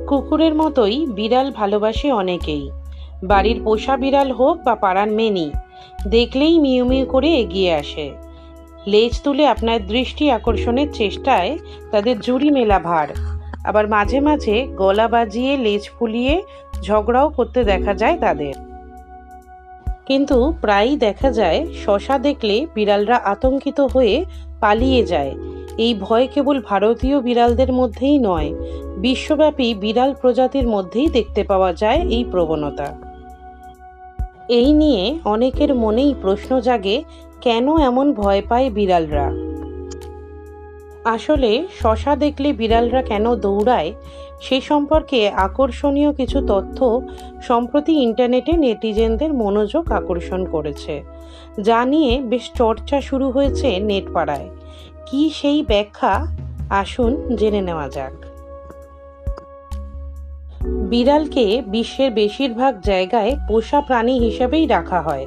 কুকুরের মতোই বিড়াল ভালোবাসে অনেকেই। বাড়ির পোষা বিড়াল হোক বা পাড়ার মেনি, দেখলেই মিউ মিউ করে এগিয়ে আসে। লেজ তুলে আপনার দৃষ্টি আকর্ষণের চেষ্টায় তাদের জুড়ি মেলা ভার। আবার মাঝে মাঝে গলা বাজিয়ে লেজ ফুলিয়ে ঝগড়াও করতে দেখা যায় তাদের। কিন্তু প্রায়ই দেখা যায় শশা দেখলে বিড়ালরা আতঙ্কিত হয়ে পালিয়ে যায়। এই ভয় কেবল ভারতীয় বিড়ালদের মধ্যেই নয়, বিশ্বব্যাপী বিড়াল প্রজাতির মধ্যেই দেখতে পাওয়া যায় এই প্রবণতা। এই নিয়ে অনেকের মনেই প্রশ্ন জাগে, কেন এমন ভয় পায় বিড়ালরা? আসলে শশা দেখলে বিড়ালরা কেন দৌড়ায় সে সম্পর্কে আকর্ষণীয় কিছু তথ্য সম্প্রতি ইন্টারনেটে নেটিজেনদের মনোযোগ আকর্ষণ করেছে, যা নিয়ে বেশ চর্চা শুরু হয়েছে নেট পাড়ায়। কি সেই ব্যাখ্যা, আসুন জেনে নেওয়া যাক। বিড়ালকে বিশ্বের বেশিরভাগ জায়গায় পোষা প্রাণী হিসেবেই রাখা হয়,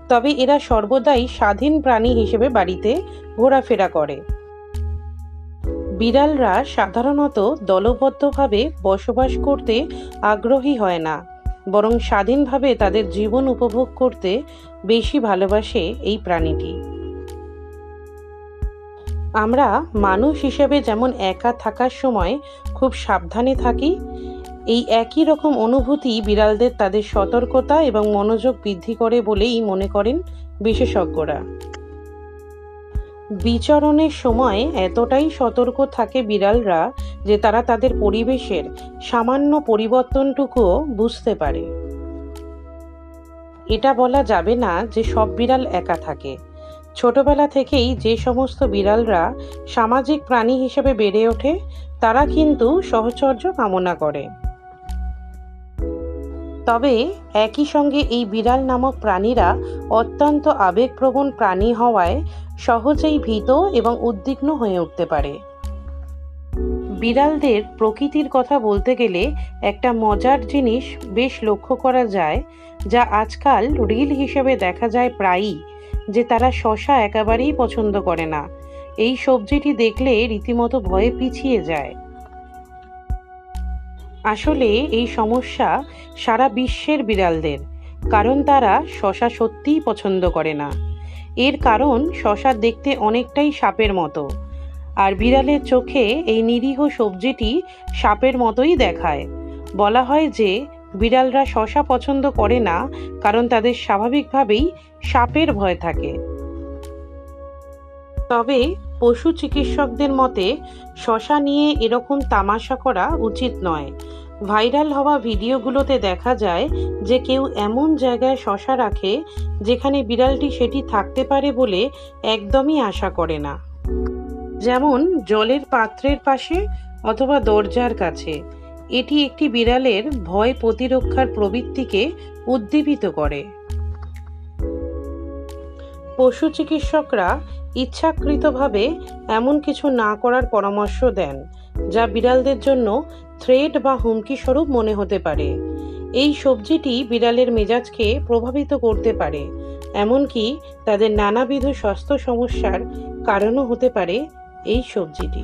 তবে এরা সর্বদাই স্বাধীন প্রাণী হিসেবে বাড়িতে ঘোরাফেরা করে। বিড়ালরা সাধারণত দলবদ্ধভাবে বসবাস করতে আগ্রহী হয় না, বরং স্বাধীনভাবে তাদের জীবন উপভোগ করতে বেশি ভালোবাসে এই প্রাণীটি। আমরা মানুষ হিসেবে যেমন একা থাকার সময় খুব সাবধানে থাকি, এই একই রকম অনুভূতি বিড়ালদের তাদের সতর্কতা এবং মনোযোগ বৃদ্ধি করে বলেই মনে করেন বিশেষজ্ঞরা। বিচরণের সময় এতটাই সতর্ক থাকে বিড়ালরা যে তারা তাদের পরিবেশের সামান্য পরিবর্তনটুকুও বুঝতে পারে। এটা বলা যাবে না যে সব বিড়াল একা থাকে। ছোটবেলা থেকেই যে সমস্ত বিড়ালরা সামাজিক প্রাণী হিসেবে বেড়ে ওঠে তারা কিন্তু সহচর্য কামনা করে। তবে একই সঙ্গে এই বিড়াল নামক প্রাণীরা অত্যন্ত আবেগপ্রবণ প্রাণী হওয়ায় সহজেই ভীত এবং উদ্বিগ্ন হয়ে উঠতে পারে। বিড়ালদের প্রকৃতির কথা বলতে গেলে একটা মজার জিনিস বেশ লক্ষ্য করা যায়, যা আজকাল রিল হিসেবে দেখা যায় প্রায়ই, যে তারা শশা একেবারেই পছন্দ করে না। এই সবজিটি দেখলে রীতিমতো ভয়ে পিছিয়ে যায়। আসলে এই সমস্যা সারা বিশ্বের বিড়ালদের, কারণ তারা শশা সত্যিই পছন্দ করে না। এর কারণ শশা দেখতে অনেকটাই সাপের মতো, আর বিড়ালের চোখে এই নিরীহ সবজিটি সাপের মতোই দেখায়। বলা হয় যে বিড়ালরা শশা পছন্দ করে না কারণ তাদের স্বাভাবিকভাবেই সাপের ভয় থাকে। তবে পশু চিকিৎসকদের মতে শশা নিয়ে এরকম তামাশা করা উচিত নয়। ভাইরাল হওয়া ভিডিওগুলোতে দেখা যায় যে কেউ এমন জায়গায় শশা রাখে যেখানে বিড়ালটি সেটি থাকতে পারে বলে একদমই আশা করে না, যেমন জলের পাত্রের পাশে অথবা দরজার কাছে। এটি একটি বিড়ালের ভয় প্রতিরক্ষার প্রবৃত্তিকে উদ্দীপিত করে। পশু চিকিৎসকরা ইচ্ছাকৃতভাবে এমন কিছু না করার পরামর্শ দেন যা বিড়ালদের জন্য থ্রেট বা হুমকি স্বরূপ মনে হতে পারে। এই সবজিটি বিড়ালের মেজাজকে প্রভাবিত করতে পারে, এমনকি তাদের নানাবিধ স্বাস্থ্য সমস্যার কারণও হতে পারে এই সবজিটি।